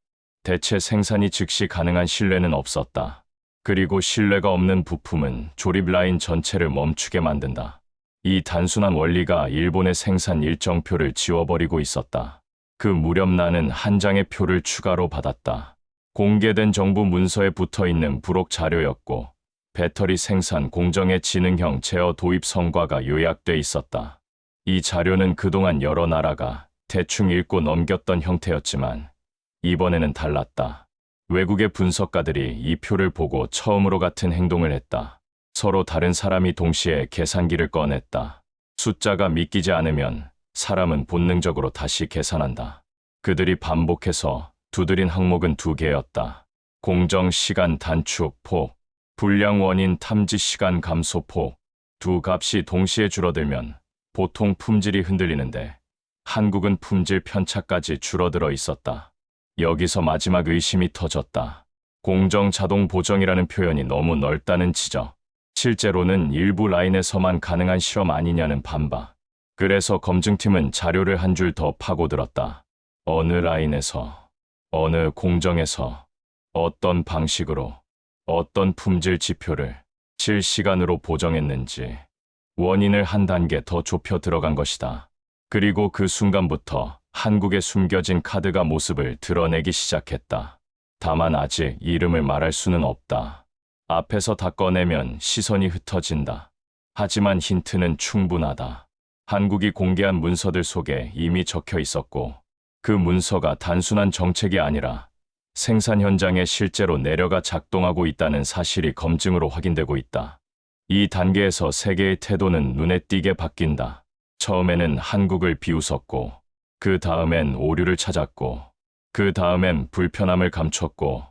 대체 생산이 즉시 가능한 신뢰는 없었다. 그리고 신뢰가 없는 부품은 조립 라인 전체를 멈추게 만든다. 이 단순한 원리가 일본의 생산 일정표를 지워버리고 있었다. 그 무렵 나는 한 장의 표를 추가로 받았다. 공개된 정부 문서에 붙어있는 부록 자료였고 배터리 생산 공정의 지능형 제어 도입 성과가 요약돼 있었다. 이 자료는 그동안 여러 나라가 대충 읽고 넘겼던 형태였지만 이번에는 달랐다. 외국의 분석가들이 이 표를 보고 처음으로 같은 행동을 했다. 서로 다른 사람이 동시에 계산기를 꺼냈다. 숫자가 믿기지 않으면 사람은 본능적으로 다시 계산한다. 그들이 반복해서 두드린 항목은 두 개였다. 공정 시간 단축 폭, 불량 원인 탐지 시간 감소 폭. 두 값이 동시에 줄어들면 보통 품질이 흔들리는데 한국은 품질 편차까지 줄어들어 있었다. 여기서 마지막 의심이 터졌다. 공정 자동 보정이라는 표현이 너무 넓다는 지적. 실제로는 일부 라인에서만 가능한 실험 아니냐는 반박. 그래서 검증팀은 자료를 한 줄 더 파고들었다. 어느 라인에서, 어느 공정에서, 어떤 방식으로, 어떤 품질 지표를 실시간으로 보정했는지 원인을 한 단계 더 좁혀 들어간 것이다. 그리고 그 순간부터 한국에 숨겨진 카드가 모습을 드러내기 시작했다. 다만 아직 이름을 말할 수는 없다. 앞에서 다 꺼내면 시선이 흩어진다. 하지만 힌트는 충분하다. 한국이 공개한 문서들 속에 이미 적혀 있었고 그 문서가 단순한 정책이 아니라 생산 현장에 실제로 내려가 작동하고 있다는 사실이 검증으로 확인되고 있다. 이 단계에서 세계의 태도는 눈에 띄게 바뀐다. 처음에는 한국을 비웃었고 그 다음엔 오류를 찾았고, 그 다음엔 불편함을 감췄고,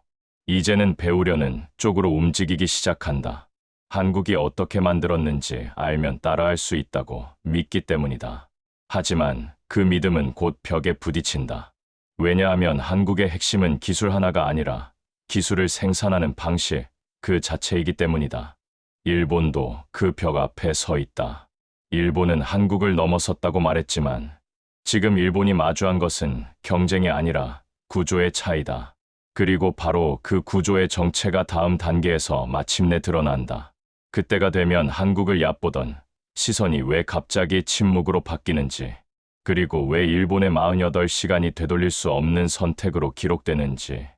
이제는 배우려는 쪽으로 움직이기 시작한다. 한국이 어떻게 만들었는지 알면 따라할 수 있다고 믿기 때문이다. 하지만 그 믿음은 곧 벽에 부딪힌다. 왜냐하면 한국의 핵심은 기술 하나가 아니라 기술을 생산하는 방식 그 자체이기 때문이다. 일본도 그 벽 앞에 서 있다. 일본은 한국을 넘어섰다고 말했지만 지금 일본이 마주한 것은 경쟁이 아니라 구조의 차이다. 그리고 바로 그 구조의 정체가 다음 단계에서 마침내 드러난다. 그때가 되면 한국을 얕보던 시선이 왜 갑자기 침묵으로 바뀌는지, 그리고 왜 일본의 48시간이 되돌릴 수 없는 선택으로 기록되는지,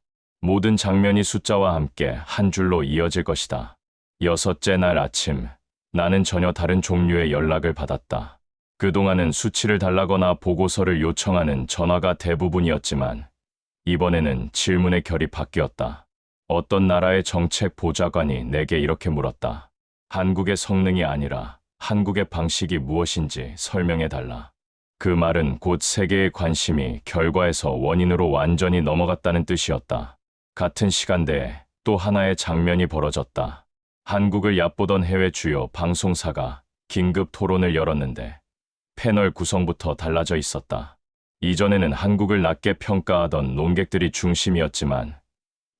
모든 장면이 숫자와 함께 한 줄로 이어질 것이다. 6째 날 아침, 나는 전혀 다른 종류의 연락을 받았다. 그동안은 수치를 달라거나 보고서를 요청하는 전화가 대부분이었지만 이번에는 질문의 결이 바뀌었다. 어떤 나라의 정책 보좌관이 내게 이렇게 물었다. 한국의 성능이 아니라 한국의 방식이 무엇인지 설명해달라. 그 말은 곧 세계의 관심이 결과에서 원인으로 완전히 넘어갔다는 뜻이었다. 같은 시간대에 또 하나의 장면이 벌어졌다. 한국을 얕보던 해외 주요 방송사가 긴급 토론을 열었는데 패널 구성부터 달라져 있었다. 이전에는 한국을 낮게 평가하던 논객들이 중심이었지만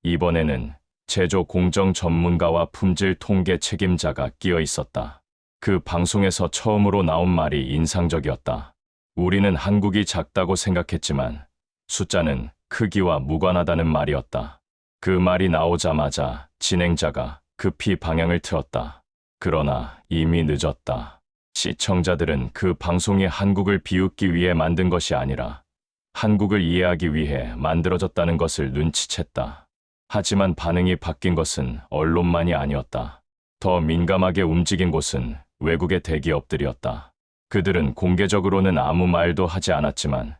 이번에는 제조 공정 전문가와 품질 통계 책임자가 끼어 있었다. 그 방송에서 처음으로 나온 말이 인상적이었다. 우리는 한국이 작다고 생각했지만 숫자는 크기와 무관하다는 말이었다. 그 말이 나오자마자 진행자가 급히 방향을 틀었다. 그러나 이미 늦었다. 시청자들은 그 방송이 한국을 비웃기 위해 만든 것이 아니라 한국을 이해하기 위해 만들어졌다는 것을 눈치챘다. 하지만 반응이 바뀐 것은 언론만이 아니었다. 더 민감하게 움직인 곳은 외국의 대기업들이었다. 그들은 공개적으로는 아무 말도 하지 않았지만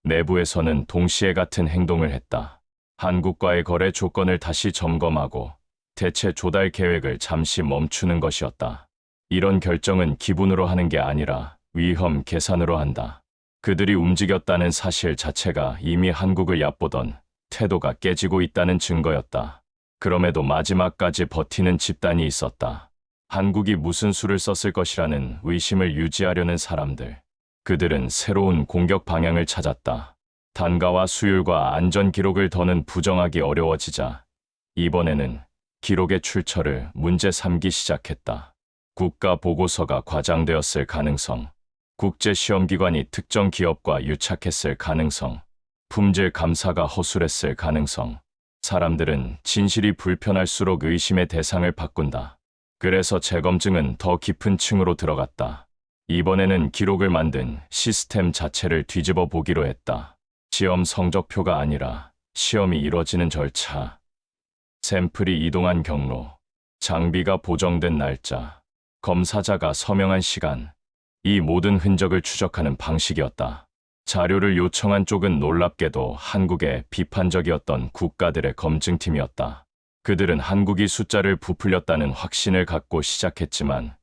내부에서는 동시에 같은 행동을 했다. 한국과의 거래 조건을 다시 점검하고 대체 조달 계획을 잠시 멈추는 것이었다. 이런 결정은 기분으로 하는 게 아니라 위험 계산으로 한다. 그들이 움직였다는 사실 자체가 이미 한국을 얕보던 태도가 깨지고 있다는 증거였다. 그럼에도 마지막까지 버티는 집단이 있었다. 한국이 무슨 수를 썼을 것이라는 의심을 유지하려는 사람들. 그들은 새로운 공격 방향을 찾았다. 단가와 수율과 안전 기록을 더는 부정하기 어려워지자 이번에는 기록의 출처를 문제 삼기 시작했다. 국가 보고서가 과장되었을 가능성, 국제시험기관이 특정 기업과 유착했을 가능성, 품질 감사가 허술했을 가능성. 사람들은 진실이 불편할수록 의심의 대상을 바꾼다. 그래서 재검증은 더 깊은 층으로 들어갔다. 이번에는 기록을 만든 시스템 자체를 뒤집어 보기로 했다. 시험 성적표가 아니라 시험이 이뤄지는 절차, 샘플이 이동한 경로, 장비가 보정된 날짜, 검사자가 서명한 시간, 이 모든 흔적을 추적하는 방식이었다. 자료를 요청한 쪽은 놀랍게도 한국의 비판적이었던 국가들의 검증팀이었다. 그들은 한국이 숫자를 부풀렸다는 확신을 갖고 시작했지만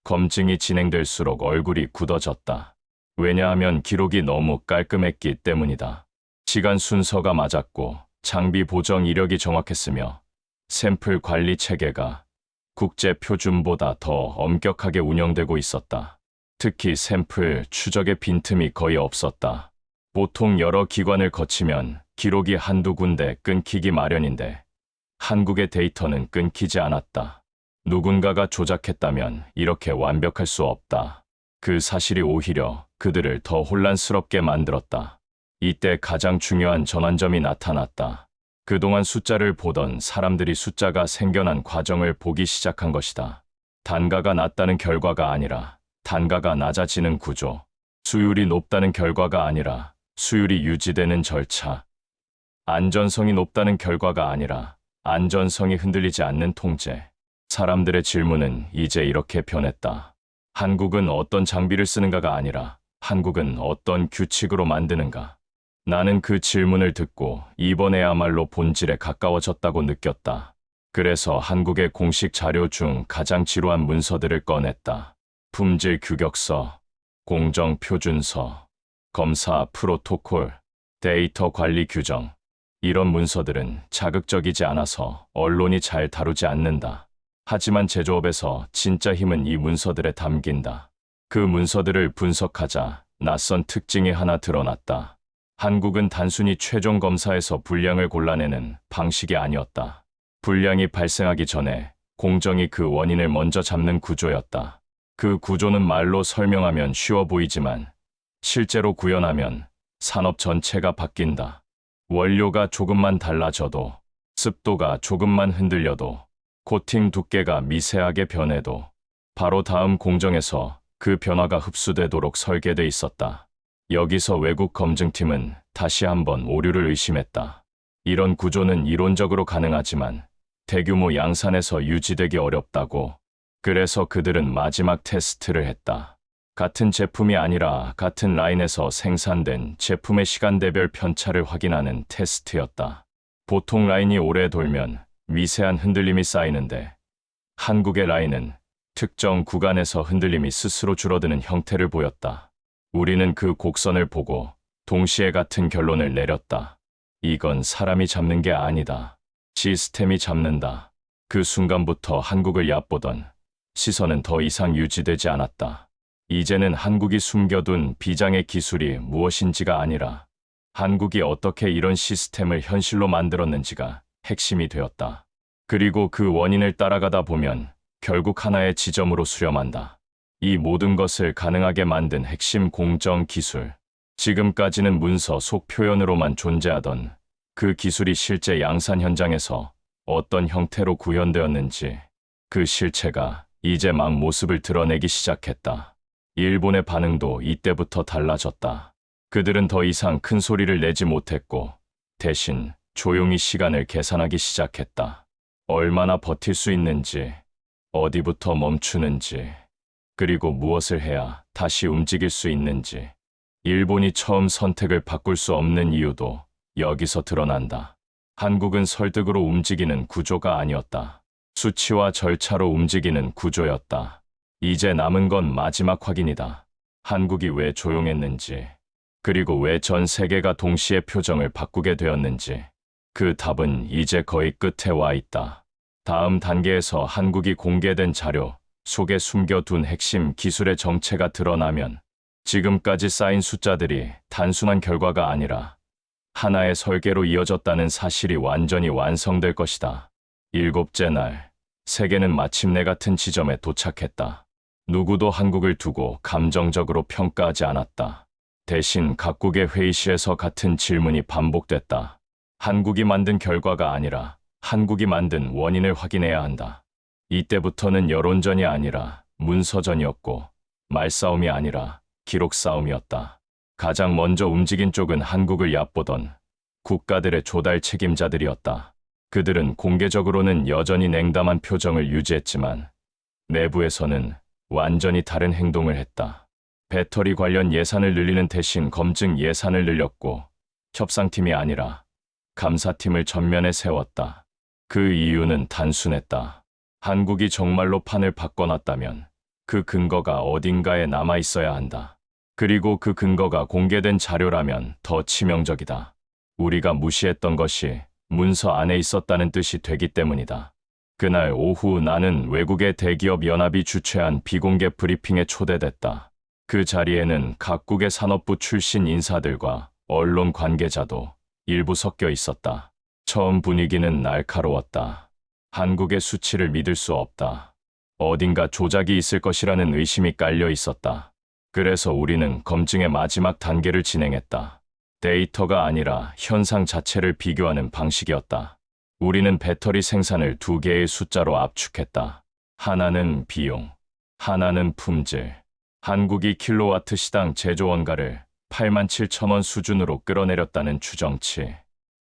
검증이 진행될수록 얼굴이 굳어졌다. 왜냐하면 기록이 너무 깔끔했기 때문이다. 시간 순서가 맞았고 장비 보정 이력이 정확했으며 샘플 관리 체계가 국제 표준보다 더 엄격하게 운영되고 있었다. 특히 샘플 추적의 빈틈이 거의 없었다. 보통 여러 기관을 거치면 기록이 한두 군데 끊기기 마련인데 한국의 데이터는 끊기지 않았다. 누군가가 조작했다면 이렇게 완벽할 수 없다. 그 사실이 오히려 그들을 더 혼란스럽게 만들었다. 이때 가장 중요한 전환점이 나타났다. 그동안 숫자를 보던 사람들이 숫자가 생겨난 과정을 보기 시작한 것이다. 단가가 낮다는 결과가 아니라 단가가 낮아지는 구조, 수율이 높다는 결과가 아니라 수율이 유지되는 절차, 안전성이 높다는 결과가 아니라 안전성이 흔들리지 않는 통제. 사람들의 질문은 이제 이렇게 변했다. 한국은 어떤 장비를 쓰는가가 아니라 한국은 어떤 규칙으로 만드는가. 나는 그 질문을 듣고 이번에야말로 본질에 가까워졌다고 느꼈다. 그래서 한국의 공식 자료 중 가장 지루한 문서들을 꺼냈다. 품질 규격서, 공정 표준서, 검사, 프로토콜, 데이터 관리 규정. 이런 문서들은 자극적이지 않아서 언론이 잘 다루지 않는다. 하지만 제조업에서 진짜 힘은 이 문서들에 담긴다. 그 문서들을 분석하자 낯선 특징이 하나 드러났다. 한국은 단순히 최종 검사에서 불량을 골라내는 방식이 아니었다. 불량이 발생하기 전에 공정이 그 원인을 먼저 잡는 구조였다. 그 구조는 말로 설명하면 쉬워 보이지만 실제로 구현하면 산업 전체가 바뀐다. 원료가 조금만 달라져도, 습도가 조금만 흔들려도, 코팅 두께가 미세하게 변해도 바로 다음 공정에서 그 변화가 흡수되도록 설계돼 있었다. 여기서 외국 검증팀은 다시 한번 오류를 의심했다. 이런 구조는 이론적으로 가능하지만 대규모 양산에서 유지되기 어렵다고. 그래서 그들은 마지막 테스트를 했다. 같은 제품이 아니라 같은 라인에서 생산된 제품의 시간대별 편차를 확인하는 테스트였다. 보통 라인이 오래 돌면 미세한 흔들림이 쌓이는데 한국의 라인은 특정 구간에서 흔들림이 스스로 줄어드는 형태를 보였다. 우리는 그 곡선을 보고 동시에 같은 결론을 내렸다. 이건 사람이 잡는 게 아니다. 시스템이 잡는다. 그 순간부터 한국을 얕보던 시선은 더 이상 유지되지 않았다. 이제는 한국이 숨겨둔 비장의 기술이 무엇인지가 아니라 한국이 어떻게 이런 시스템을 현실로 만들었는지가 핵심이 되었다. 그리고 그 원인을 따라가다 보면 결국 하나의 지점으로 수렴한다. 이 모든 것을 가능하게 만든 핵심 공정 기술. 지금까지는 문서 속 표현으로만 존재하던 그 기술이 실제 양산 현장에서 어떤 형태로 구현되었는지, 그 실체가 이제 막 모습을 드러내기 시작했다. 일본의 반응도 이때부터 달라졌다. 그들은 더 이상 큰 소리를 내지 못했고 대신 조용히 시간을 계산하기 시작했다. 얼마나 버틸 수 있는지, 어디부터 멈추는지, 그리고 무엇을 해야 다시 움직일 수 있는지. 일본이 처음 선택을 바꿀 수 없는 이유도 여기서 드러난다. 한국은 설득으로 움직이는 구조가 아니었다. 수치와 절차로 움직이는 구조였다. 이제 남은 건 마지막 확인이다. 한국이 왜 조용했는지, 그리고 왜 전 세계가 동시에 표정을 바꾸게 되었는지. 그 답은 이제 거의 끝에 와 있다. 다음 단계에서 한국이 공개된 자료 속에 숨겨둔 핵심 기술의 정체가 드러나면 지금까지 쌓인 숫자들이 단순한 결과가 아니라 하나의 설계로 이어졌다는 사실이 완전히 완성될 것이다. 7째 날, 세계는 마침내 같은 지점에 도착했다. 누구도 한국을 두고 감정적으로 평가하지 않았다. 대신 각국의 회의실에서 같은 질문이 반복됐다. 한국이 만든 결과가 아니라 한국이 만든 원인을 확인해야 한다. 이때부터는 여론전이 아니라 문서전이었고 말싸움이 아니라 기록 싸움이었다. 가장 먼저 움직인 쪽은 한국을 얕보던 국가들의 조달 책임자들이었다. 그들은 공개적으로는 여전히 냉담한 표정을 유지했지만 내부에서는 완전히 다른 행동을 했다. 배터리 관련 예산을 늘리는 대신 검증 예산을 늘렸고 협상팀이 아니라 감사팀을 전면에 세웠다. 그 이유는 단순했다. 한국이 정말로 판을 바꿔놨다면 그 근거가 어딘가에 남아 있어야 한다. 그리고 그 근거가 공개된 자료라면 더 치명적이다. 우리가 무시했던 것이 문서 안에 있었다는 뜻이 되기 때문이다. 그날 오후 나는 외국의 대기업 연합이 주최한 비공개 브리핑에 초대됐다. 그 자리에는 각국의 산업부 출신 인사들과 언론 관계자도 일부 섞여 있었다. 처음 분위기는 날카로웠다. 한국의 수치를 믿을 수 없다. 어딘가 조작이 있을 것이라는 의심이 깔려 있었다. 그래서 우리는 검증의 마지막 단계를 진행했다. 데이터가 아니라 현상 자체를 비교하는 방식이었다. 우리는 배터리 생산을 2개의 숫자로 압축했다. 하나는 비용, 하나는 품질. 한국이 킬로와트 시당 제조 원가를 87,000원 수준으로 끌어내렸다는 추정치.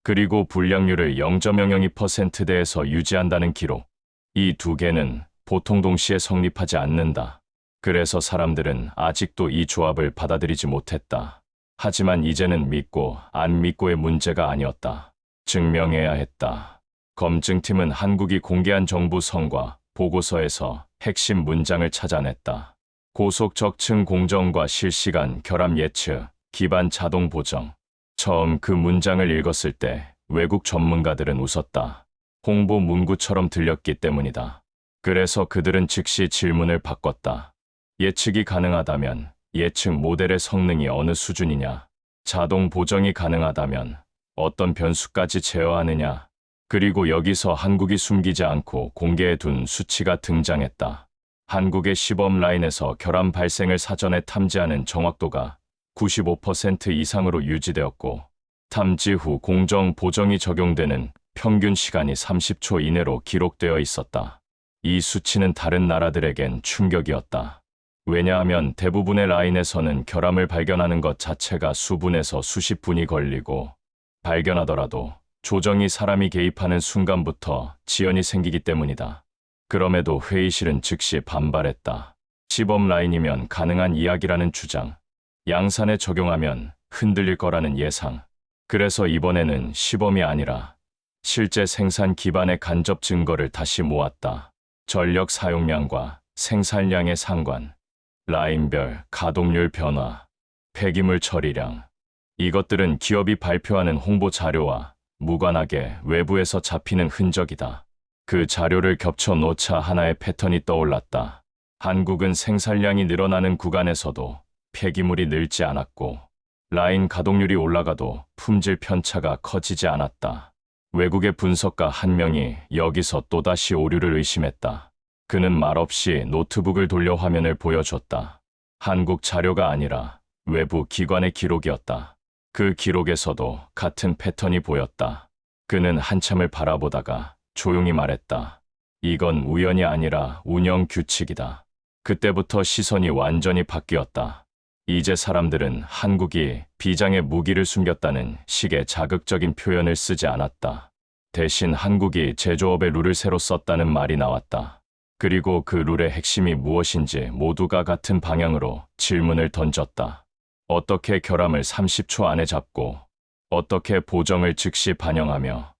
그리고 불량률을 0.002%대에서 유지한다는 기록. 이 2개는 보통 동시에 성립하지 않는다. 그래서 사람들은 아직도 이 조합을 받아들이지 못했다. 하지만 이제는 믿고 안 믿고의 문제가 아니었다. 증명해야 했다. 검증팀은 한국이 공개한 정부 성과 보고서에서 핵심 문장을 찾아냈다. 고속 적층 공정과 실시간 결함 예측, 기반 자동 보정. 처음 그 문장을 읽었을 때 외국 전문가들은 웃었다. 홍보 문구처럼 들렸기 때문이다. 그래서 그들은 즉시 질문을 바꿨다. 예측이 가능하다면 예측 모델의 성능이 어느 수준이냐? 자동 보정이 가능하다면 어떤 변수까지 제어하느냐? 그리고 여기서 한국이 숨기지 않고 공개해 둔 수치가 등장했다. 한국의 시범 라인에서 결함 발생을 사전에 탐지하는 정확도가 95% 이상으로 유지되었고, 탐지 후 공정 보정이 적용되는 평균 시간이 30초 이내로 기록되어 있었다. 이 수치는 다른 나라들에겐 충격이었다. 왜냐하면 대부분의 라인에서는 결함을 발견하는 것 자체가 수분에서 수십 분이 걸리고, 발견하더라도 조정이 사람이 개입하는 순간부터 지연이 생기기 때문이다. 그럼에도 회의실은 즉시 반발했다. 시범 라인이면 가능한 이야기라는 주장, 양산에 적용하면 흔들릴 거라는 예상. 그래서 이번에는 시범이 아니라 실제 생산 기반의 간접 증거를 다시 모았다. 전력 사용량과 생산량의 상관, 라인별 가동률 변화, 폐기물 처리량. 이것들은 기업이 발표하는 홍보 자료와 무관하게 외부에서 잡히는 흔적이다. 그 자료를 겹쳐 놓자 하나의 패턴이 떠올랐다. 한국은 생산량이 늘어나는 구간에서도 폐기물이 늘지 않았고, 라인 가동률이 올라가도 품질 편차가 커지지 않았다. 외국의 분석가 한 명이 여기서 또다시 오류를 의심했다. 그는 말없이 노트북을 돌려 화면을 보여줬다. 한국 자료가 아니라 외부 기관의 기록이었다. 그 기록에서도 같은 패턴이 보였다. 그는 한참을 바라보다가 조용히 말했다. 이건 우연이 아니라 운영 규칙이다. 그때부터 시선이 완전히 바뀌었다. 이제 사람들은 한국이 비장의 무기를 숨겼다는 식의 자극적인 표현을 쓰지 않았다. 대신 한국이 제조업의 룰을 새로 썼다는 말이 나왔다. 그리고 그 룰의 핵심이 무엇인지 모두가 같은 방향으로 질문을 던졌다. 어떻게 결함을 30초 안에 잡고, 어떻게 보정을 즉시 반영하며,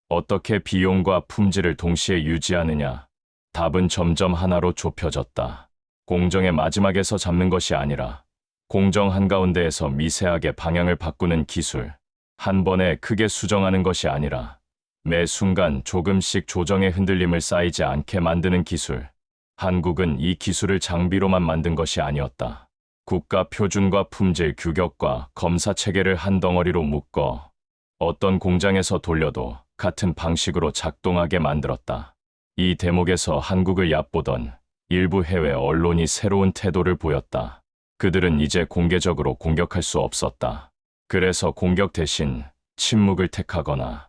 어떻게 비용과 품질을 동시에 유지하느냐? 답은 점점 하나로 좁혀졌다. 공정의 마지막에서 잡는 것이 아니라 공정 한가운데에서 미세하게 방향을 바꾸는 기술. 한 번에 크게 수정하는 것이 아니라 매 순간 조금씩 조정의 흔들림을 쌓이지 않게 만드는 기술. 한국은 이 기술을 장비로만 만든 것이 아니었다. 국가 표준과 품질 규격과 검사 체계를 한 덩어리로 묶어 어떤 공장에서 돌려도 같은 방식으로 작동하게 만들었다. 이 대목에서 한국을 얕보던 일부 해외 언론이 새로운 태도를 보였다. 그들은 이제 공개적으로 공격할 수 없었다. 그래서 공격 대신 침묵을 택하거나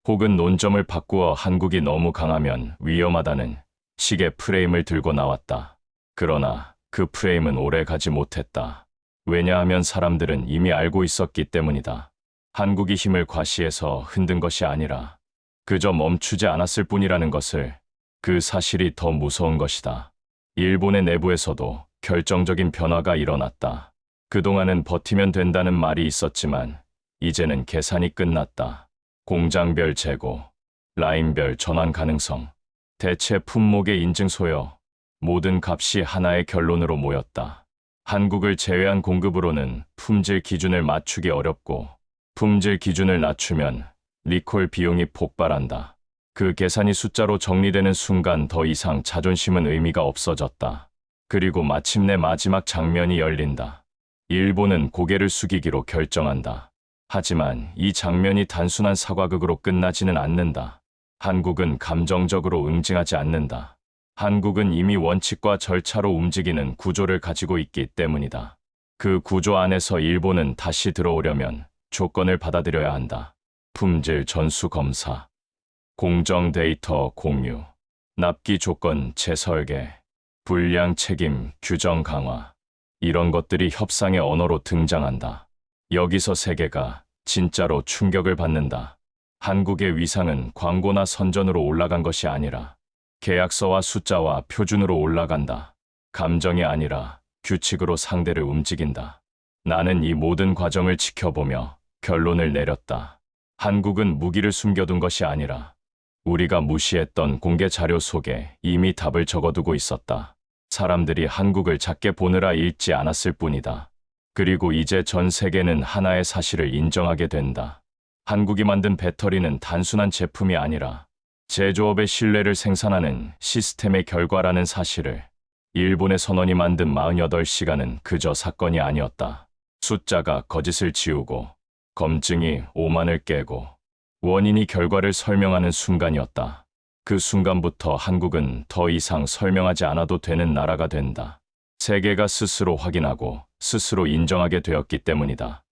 혹은 논점을 바꾸어 한국이 너무 강하면 위험하다는 식의 프레임을 들고 나왔다. 그러나 그 프레임은 오래 가지 못했다. 왜냐하면 사람들은 이미 알고 있었기 때문이다. 한국이 힘을 과시해서 흔든 것이 아니라 그저 멈추지 않았을 뿐이라는 것을, 그 사실이 더 무서운 것이다. 일본의 내부에서도 결정적인 변화가 일어났다. 그동안은 버티면 된다는 말이 있었지만 이제는 계산이 끝났다. 공장별 재고, 라인별 전환 가능성, 대체 품목의 인증 소요, 모든 값이 하나의 결론으로 모였다. 한국을 제외한 공급으로는 품질 기준을 맞추기 어렵고, 품질 기준을 낮추면 리콜 비용이 폭발한다. 그 계산이 숫자로 정리되는 순간 더 이상 자존심은 의미가 없어졌다. 그리고 마침내 마지막 장면이 열린다. 일본은 고개를 숙이기로 결정한다. 하지만 이 장면이 단순한 사과극으로 끝나지는 않는다. 한국은 감정적으로 응징하지 않는다. 한국은 이미 원칙과 절차로 움직이는 구조를 가지고 있기 때문이다. 그 구조 안에서 일본은 다시 들어오려면 조건을 받아들여야 한다. 품질 전수 검사, 공정 데이터 공유, 납기 조건 재설계, 불량 책임 규정 강화. 이런 것들이 협상의 언어로 등장한다. 여기서 세계가 진짜로 충격을 받는다. 한국의 위상은 광고나 선전으로 올라간 것이 아니라 계약서와 숫자와 표준으로 올라간다. 감정이 아니라 규칙으로 상대를 움직인다. 나는 이 모든 과정을 지켜보며 결론을 내렸다. 한국은 무기를 숨겨둔 것이 아니라 우리가 무시했던 공개 자료 속에 이미 답을 적어두고 있었다. 사람들이 한국을 작게 보느라 읽지 않았을 뿐이다. 그리고 이제 전 세계는 하나의 사실을 인정하게 된다. 한국이 만든 배터리는 단순한 제품이 아니라 제조업의 신뢰를 생산하는 시스템의 결과라는 사실을. 일본의 선원이 만든 48시간은 그저 사건이 아니었다. 숫자가 거짓을 지우고 검증이 오만을 깨고 원인이 결과를 설명하는 순간이었다. 그 순간부터 한국은 더 이상 설명하지 않아도 되는 나라가 된다. 세계가 스스로 확인하고 스스로 인정하게 되었기 때문이다.